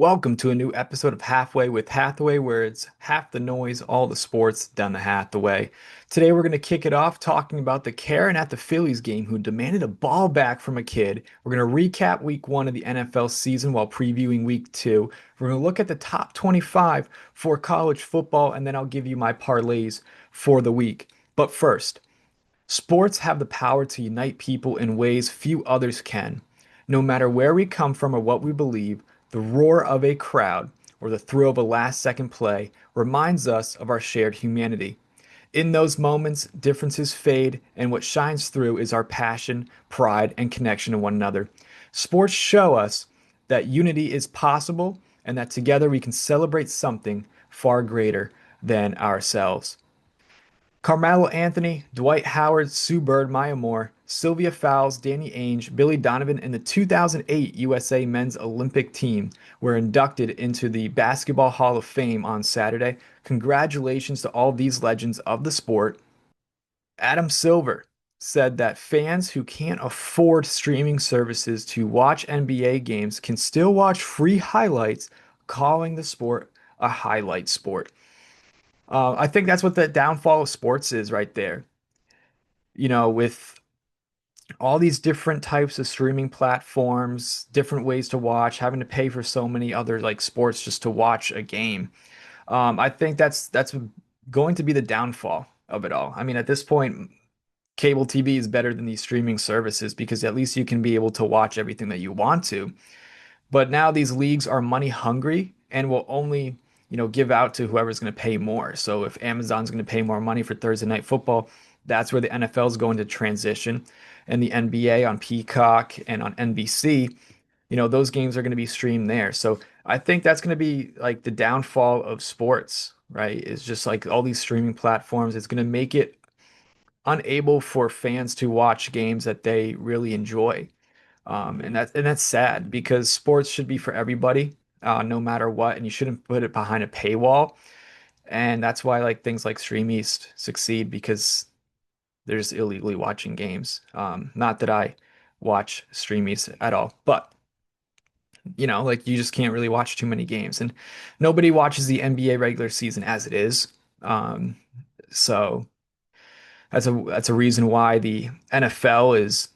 Welcome to a new episode of Halfway with Hathaway, where it's half the noise, all the sports done the Hathaway. Today, we're going to kick it off talking about the Karen at the Phillies game who demanded a ball back from a kid. We're going to recap week one of the NFL season while previewing week two. We're going to look at the top 25 for college football, and then I'll give you my parlays for the week. But first, sports have the power to unite people in ways few others can. No matter where we come from or what we believe, the roar of a crowd or the thrill of a last second play reminds us of our shared humanity. In those moments, differences fade, and what shines through is our passion, pride, and connection to one another. Sports show us that unity is possible and that together we can celebrate something far greater than ourselves. Carmelo Anthony, Dwight Howard, Sue Bird, Maya Moore, Sylvia Fowles, Danny Ainge, Billy Donovan, and the 2008 USA Men's Olympic team were inducted into the Basketball Hall of Fame on Saturday. Congratulations to all these legends of the sport. Adam Silver said that fans who can't afford streaming services to watch NBA games can still watch free highlights, calling the sport a highlight sport. I think that's what the downfall of sports is right there. With all these different types of streaming platforms, different ways to watch, having to pay for so many other like sports just to watch a game. I think that's going to be the downfall of it all. I mean, at this point, cable TV is better than these streaming services because at least you can be able to watch everything that you want to. But now these leagues are money hungry and will only, give out to whoever's going to pay more. So if Amazon's going to pay more money for Thursday Night Football, that's where the NFL is going to transition. And the NBA on Peacock and on NBC, those games are going to be streamed there. So I think that's going to be like the downfall of sports, right? It's just like all these streaming platforms. It's going to make it unable for fans to watch games that they really enjoy. And that's sad because sports should be for everybody, no matter what, and you shouldn't put it behind a paywall. And that's why like things like Stream East succeed because they're just illegally watching games. Not that I watch Stream East at all, but like you just can't really watch too many games, and nobody watches the NBA regular season as it is. Um, so that's a reason why the NFL is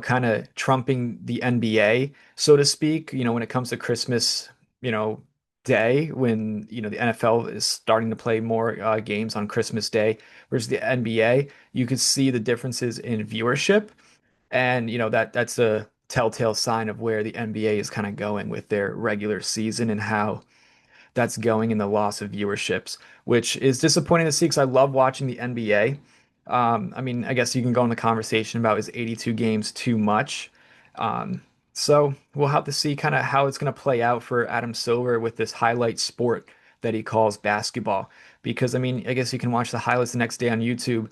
kind of trumping the NBA, so to speak, when it comes to Christmas, you know, Day, when, the NFL is starting to play more games on Christmas Day versus the NBA, you could see the differences in viewership. And, that's a telltale sign of where the NBA is kind of going with their regular season and how that's going in the loss of viewerships, which is disappointing to see because I love watching the NBA. I mean, I guess you can go in the conversation about is 82 games too much? Um, so we'll have to see kind of how it's going to play out for Adam Silver with this highlight sport that he calls basketball. Because I mean, I guess you can watch the highlights the next day on YouTube,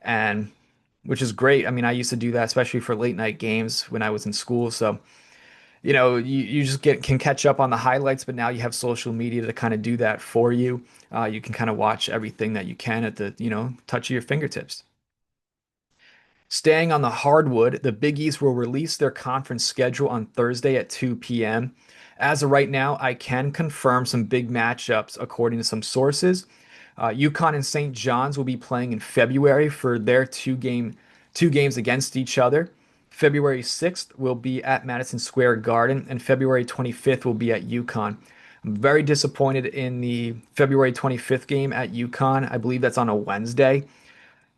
and which is great. I mean, I used to do that, especially for late night games when I was in school. So you just can catch up on the highlights, but now you have social media to kind of do that for you. You can kind of watch everything that you can at the, touch of your fingertips. Staying on the hardwood, the Big East will release their conference schedule on Thursday at 2 p.m. As of right now, I can confirm some big matchups according to some sources. UConn and St. John's will be playing in February for their two games against each other. February 6th will be at Madison Square Garden, and February 25th will be at UConn. I'm very disappointed in the February 25th game at UConn. I believe that's on a Wednesday.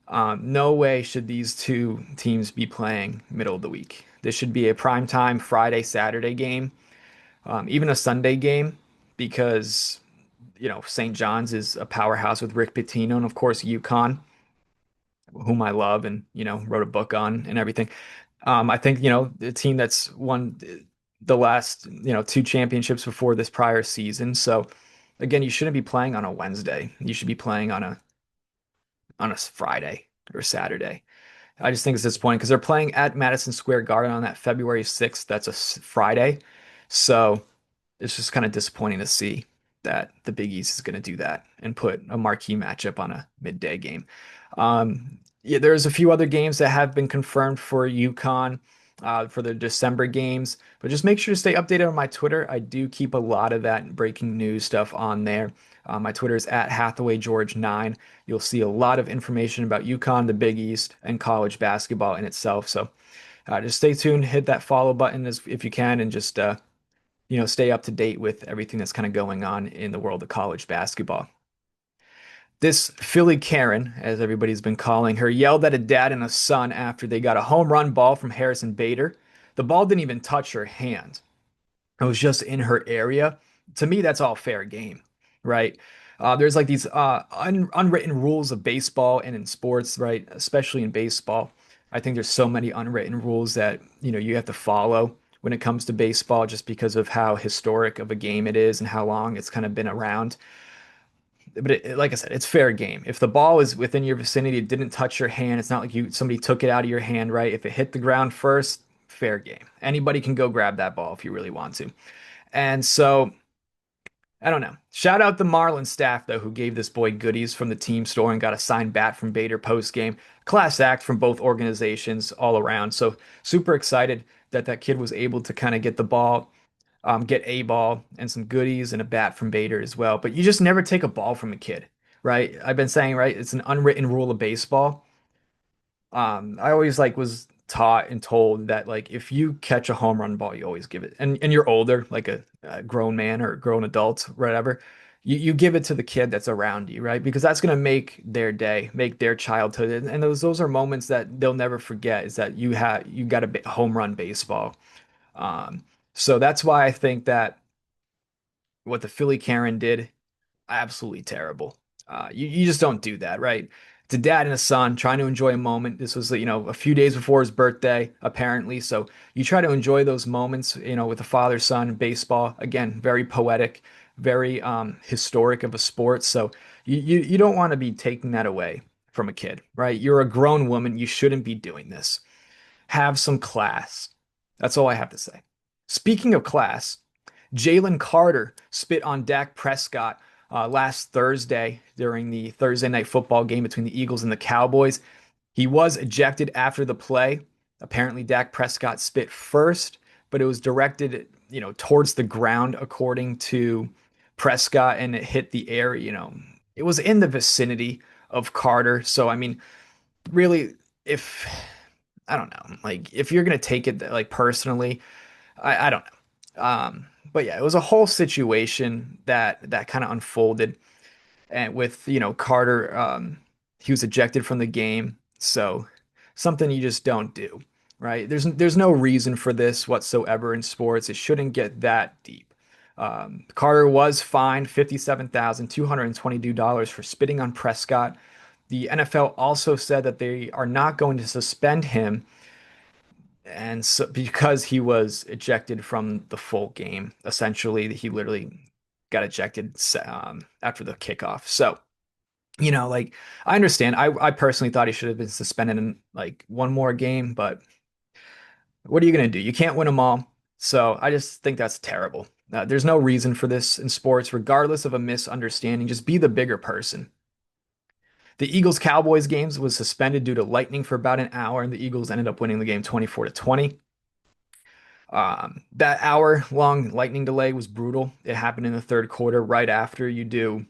No way should these two teams be playing middle of the week. This should be a primetime Friday, Saturday game, even a Sunday game, because St. John's is a powerhouse with Rick Pitino, and of course UConn, whom I love and wrote a book on and everything. I think the team that's won the last two championships before this prior season. So again, you shouldn't be playing on a Wednesday. You should be playing on a Friday or Saturday. I just think it's disappointing because they're playing at Madison Square Garden on that February 6th. That's a Friday. So it's just kind of disappointing to see that the Big East is going to do that and put a marquee matchup on a midday game. Yeah, there's a few other games that have been confirmed for UConn. for the December games. But just make sure to stay updated on my Twitter. I do keep a lot of that breaking news stuff on there. My Twitter is at Hathaway George 9. You'll see a lot of information about UConn, the Big East, and college basketball in itself. So just stay tuned, hit that follow button if you can, and just stay up to date with everything that's kind of going on in the world of college basketball. This Philly Karen, as everybody's been calling her, yelled at a dad and a son after they got a home run ball from Harrison Bader. The ball didn't even touch her hand. It was just in her area. To me, that's all fair game, right? There's like these unwritten rules of baseball and in sports, right? Especially in baseball. I think there's so many unwritten rules that, you have to follow when it comes to baseball just because of how historic of a game it is and how long it's kind of been around. But like I said, it's fair game. If the ball is within your vicinity, it didn't touch your hand. It's not like somebody took it out of your hand, right? If it hit the ground first, fair game. Anybody can go grab that ball if you really want to. And so I don't know. Shout out the Marlins staff though, who gave this boy goodies from the team store and got a signed bat from Bader post game. Class act from both organizations all around. So super excited that that kid was able to kind of get the ball, get a ball and some goodies and a bat from Bader as well. But you just never take a ball from a kid, right? I've been saying, right? It's an unwritten rule of baseball. I always like was taught and told that like if you catch a home run ball, you always give it, and you're older, like a grown man or a grown adult, whatever. You give it to the kid that's around you, right? Because that's gonna make their day, make their childhood, and those are moments that they'll never forget. Is that you got a home run baseball. Um, so that's why I think that what the Philly Karen did, absolutely terrible. You just don't do that, right? It's a dad and a son trying to enjoy a moment. This was, a few days before his birthday, apparently. So you try to enjoy those moments, with the father son baseball. Again, very poetic, very historic of a sport. So you don't want to be taking that away from a kid, right? You're a grown woman. You shouldn't be doing this. Have some class. That's all I have to say. Speaking of class, Jalen Carter spit on Dak Prescott last Thursday during the Thursday night football game between the Eagles and the Cowboys. He was ejected after the play. Apparently, Dak Prescott spit first, but it was directed, towards the ground, according to Prescott, and it hit the air. It was in the vicinity of Carter. So, I mean, really, if I don't know, like if you're gonna take it like personally, I don't know. But yeah, it was a whole situation that kind of unfolded, and with Carter, he was ejected from the game, so something you just don't do, right? There's no reason for this whatsoever in sports. It shouldn't get that deep. Carter was fined $57,222 for spitting on Prescott. The NFL also said that they are not going to suspend him, and so because he was ejected from the full game, essentially, he literally got ejected after the kickoff. So, like I understand. I personally thought he should have been suspended in like one more game, but what are you gonna do? You can't win them all. So I just think that's terrible. There's no reason for this in sports, regardless of a misunderstanding. Just be the bigger person. The Eagles Cowboys games was suspended due to lightning for about an hour, and the Eagles ended up winning the game 24-20. That hour long lightning delay was brutal. It happened in the third quarter, right after you do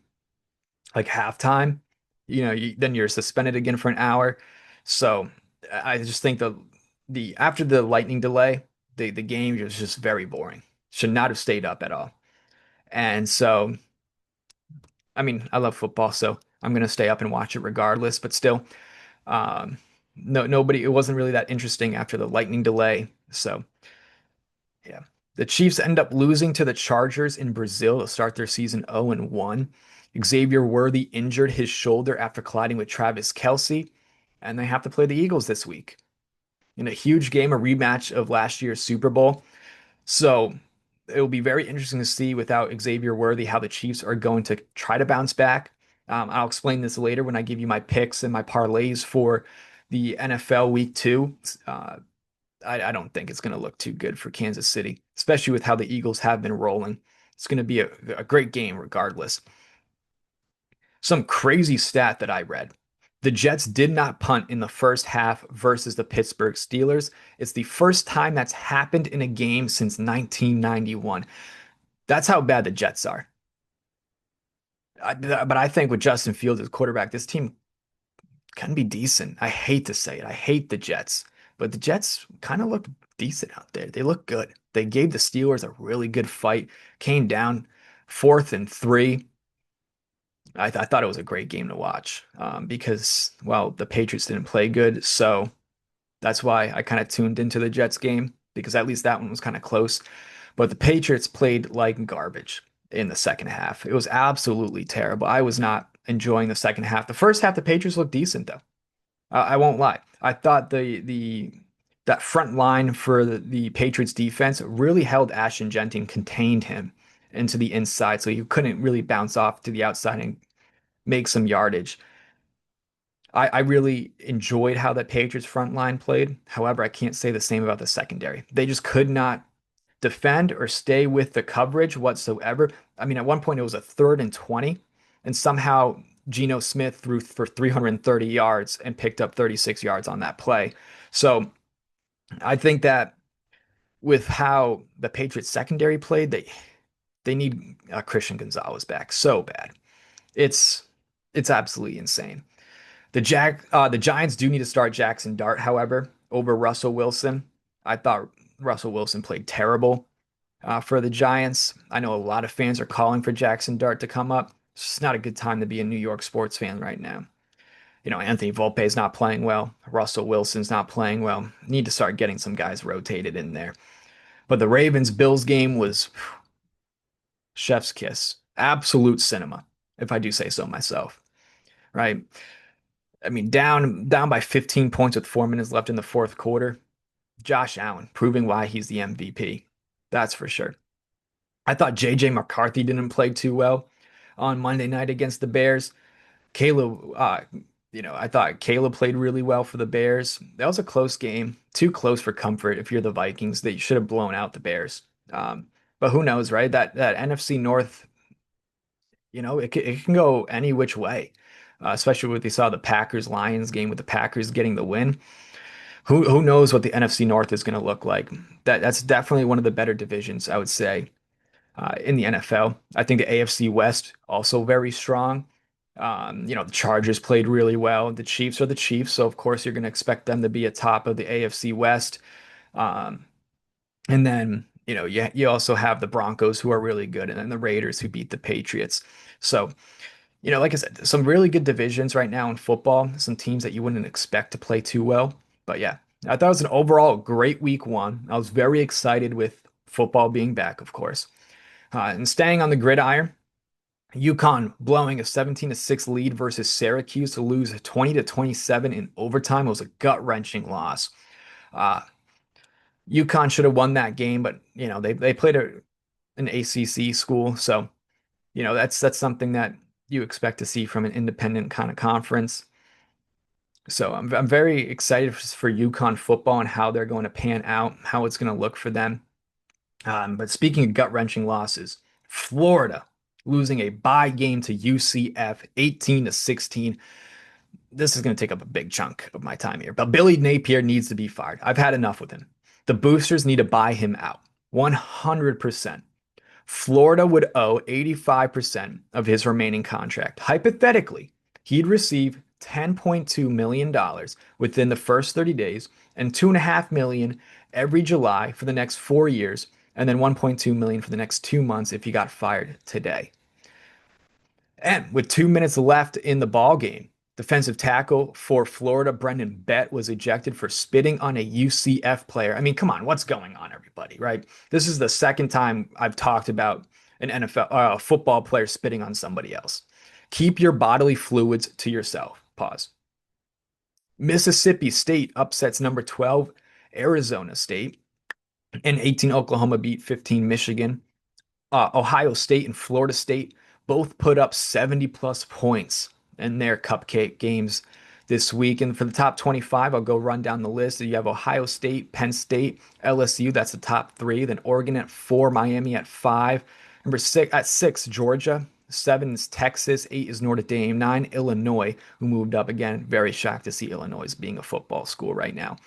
like halftime. Then you're suspended again for an hour. So I just think the after the lightning delay, the game was just very boring. Should not have stayed up at all. And so, I mean, I love football, so I'm gonna stay up and watch it regardless. But still, um, no, nobody. It wasn't really that interesting after the lightning delay. So yeah. The Chiefs end up losing to the Chargers in Brazil to start their season 0-1. Xavier Worthy injured his shoulder after colliding with Travis Kelce, and they have to play the Eagles this week in a huge game, a rematch of last year's Super Bowl. So it will be very interesting to see without Xavier Worthy how the Chiefs are going to try to bounce back. I'll explain this later when I give you my picks and my parlays for the NFL Week 2. I don't think it's going to look too good for Kansas City, especially with how the Eagles have been rolling. It's going to be a great game regardless. Some crazy stat that I read. The Jets did not punt in the first half versus the Pittsburgh Steelers. It's the first time that's happened in a game since 1991. That's how bad the Jets are. But I think with Justin Fields as quarterback, this team can be decent. I hate to say it. I hate the Jets, but the Jets kind of look decent out there. They look good. They gave the Steelers a really good fight, came down 4th and 3. I thought it was a great game to watch because, well, the Patriots didn't play good. So that's why I kind of tuned into the Jets game because at least that one was kind of close. But the Patriots played like garbage in the second half. It was absolutely terrible. I was not enjoying the second half. The first half, the Patriots looked decent though. I won't lie. I thought the that front line for the Patriots defense really held Ashton Genting, contained him into the inside, so he couldn't really bounce off to the outside and make some yardage. I really enjoyed how that Patriots front line played. However, I can't say the same about the secondary. They just could not defend or stay with the coverage whatsoever. I mean, at one point it was a 3rd and 20, and somehow Geno Smith threw for 330 yards and picked up 36 yards on that play. So I think that with how the Patriots secondary played, they need Christian Gonzalez back so bad. It's it's absolutely insane. The Giants do need to start Jackson Dart, however, over Russell Wilson. I thought Russell Wilson played terrible for the Giants. I know a lot of fans are calling for Jackson Dart to come up. It's just not a good time to be a New York sports fan right now. Anthony Volpe is not playing well. Russell Wilson's not playing well. Need to start getting some guys rotated in there. But the Ravens Bills game was chef's kiss. Absolute cinema, if I do say so myself. Right? I mean, down by 15 points with 4 minutes left in the fourth quarter. Josh Allen proving why he's the MVP. That's for sure. I thought JJ McCarthy didn't play too well on Monday night against the Bears. Caleb, I thought Caleb played really well for the Bears. That was a close game, too close for comfort. If you're the Vikings, they should have blown out the Bears. But who knows, right? That NFC North, it can go any which way. Especially when they saw the Packers Lions game with the Packers getting the win. Who knows what the NFC North is going to look like? That's definitely one of the better divisions, I would say, in the NFL. I think the AFC West also very strong. The Chargers played really well. The Chiefs are the Chiefs, so of course you're going to expect them to be atop of the AFC West. Um, and then, you also have the Broncos who are really good, and then the Raiders who beat the Patriots. So, like I said, some really good divisions right now in football, some teams that you wouldn't expect to play too well. But yeah, I thought it was an overall great week one. I was very excited with football being back, of course. And staying on the gridiron, UConn blowing a 17-6 lead versus Syracuse to lose 20-27 in overtime. It was a gut-wrenching loss. Uh, UConn should have won that game, but they played an ACC school, so that's something that you expect to see from an independent kind of conference. So I'm very excited for UConn football and how they're going to pan out, how it's going to look for them. But speaking of gut-wrenching losses, Florida losing a bye game to UCF 18-16. This is going to take up a big chunk of my time here. But Billy Napier needs to be fired. I've had enough with him. The boosters need to buy him out 100%. Florida would owe 85% of his remaining contract. Hypothetically, he'd receive $10.2 million within the first 30 days and $2.5 million every July for the next 4 years, and then $1.2 million for the next 2 months if he got fired today. And with 2 minutes left in the ball game, defensive tackle for Florida, Brendan Bett, was ejected for spitting on a UCF player. I mean, come on, what's going on, everybody, right? This is the second time I've talked about an NFL football player spitting on somebody else. Keep your bodily fluids to yourself. Pause. Mississippi State upsets number 12 Arizona State, and 18 Oklahoma beat 15 Michigan. Ohio State and Florida State both put up 70 plus points in their cupcake games this week. And for the top 25, I'll go run down the list. You have Ohio State, Penn State, LSU. That's the top three. Then Oregon at 4, Miami at 5. Number 6 at 6, Georgia. 7 is Texas. 8 is Notre Dame. 9, Illinois, who moved up again. Very shocked to see Illinois being a football school right now.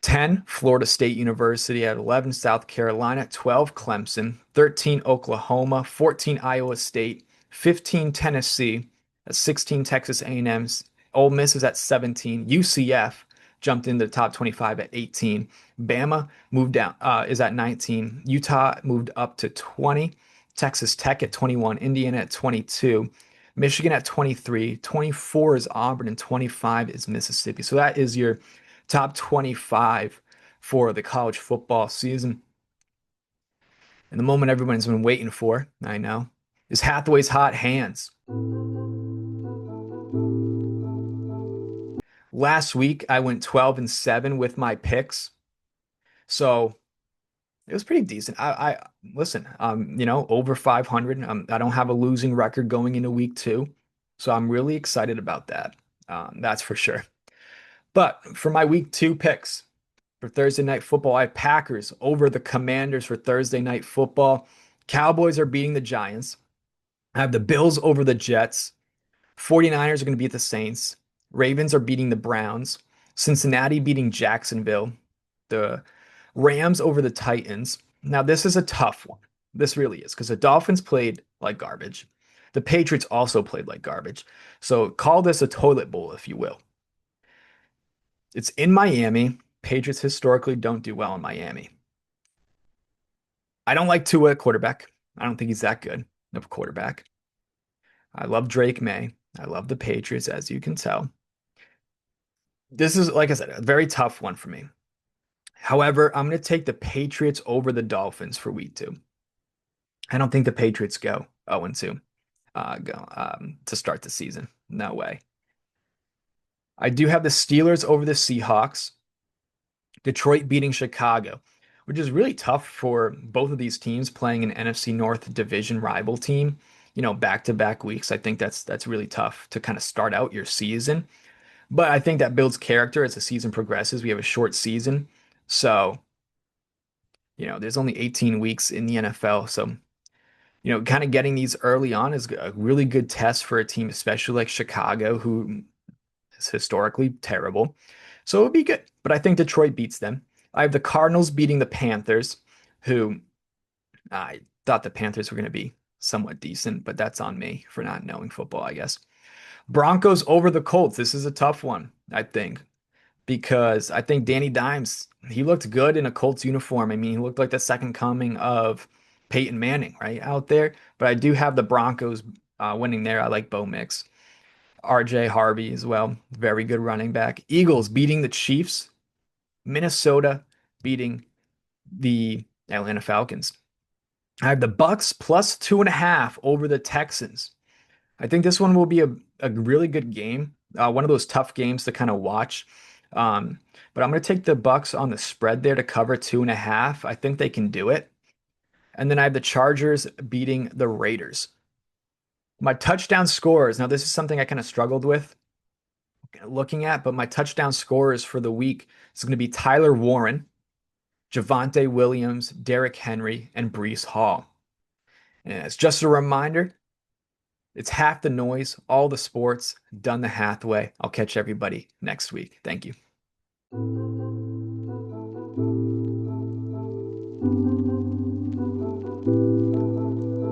10, Florida State University. At 11, South Carolina. 12, Clemson. 13, Oklahoma. 14, Iowa State. 15, Tennessee. At 16, Texas A&M. Ole Miss is at 17. UCF jumped into the top 25 at 18. Bama moved down, is at 19. Utah moved up to 20. Texas Tech at 21. Indiana at 22. Michigan at 23. 24 is Auburn, and 25 is Mississippi. So that is your top 25 for the college football season. And the moment everyone's been waiting for, I know, is Hathaway's hot hands. Last week, I went 12 and 7 with my picks. So it was pretty decent. I listen, over 500. I don't have a losing record going into week two. So I'm really excited about that. That's for sure. But for my week two picks for Thursday night football, I have Packers over the Commanders for Thursday night football. Cowboys are beating the Giants. I have the Bills over the Jets. 49ers are going to beat the Saints. Ravens are beating the Browns. Cincinnati beating Jacksonville. The Rams over the Titans. Now, this is a tough one. This really is because the Dolphins played like garbage. The Patriots also played like garbage. So call this a toilet bowl, if you will. It's in Miami. Patriots historically don't do well in Miami. I don't like Tua at quarterback. I don't think he's that good of a quarterback. I love Drake May. I love the Patriots, as you can tell. This is, like I said, a very tough one for me. However, I'm going to take the Patriots over the Dolphins for week two. I don't think the Patriots go 0-2 to start the season. No way. I do have the Steelers over the Seahawks. Detroit beating Chicago, which is really tough for both of these teams playing an NFC North division rival team, back-to-back weeks. I think that's really tough to kind of start out your season. But I think that builds character as the season progresses. We have a short season. So, there's only 18 weeks in the NFL. So, kind of getting these early on is a really good test for a team, especially like Chicago, who is historically terrible. So it would be good. But I think Detroit beats them. I have the Cardinals beating the Panthers, who I thought the Panthers were going to be somewhat decent, but that's on me for not knowing football, I guess. Broncos over the Colts. This is a tough one, I think, because I think Danny Dimes, he looked good in a Colts uniform. I mean, he looked like the second coming of Peyton Manning, right, out there. But I do have the Broncos winning there. I like Bo Mix. RJ Harvey as well. Very good running back. Eagles beating the Chiefs. Minnesota beating the Atlanta Falcons. I have the Bucks plus 2.5 over the Texans. I think this one will be a really good game. One of those tough games to kind of watch. But I'm going to take the Bucks on the spread there to cover 2.5. I think they can do it. And then I have the Chargers beating the Raiders. My touchdown scores. Now, this is something I kind of struggled with looking at, but my touchdown scorers for the week is going to be Tyler Warren, Javonte Williams, Derrick Henry, and Breece Hall. And it's just a reminder, it's half the noise, all the sports, done the Hathaway. I'll catch everybody next week. Thank you.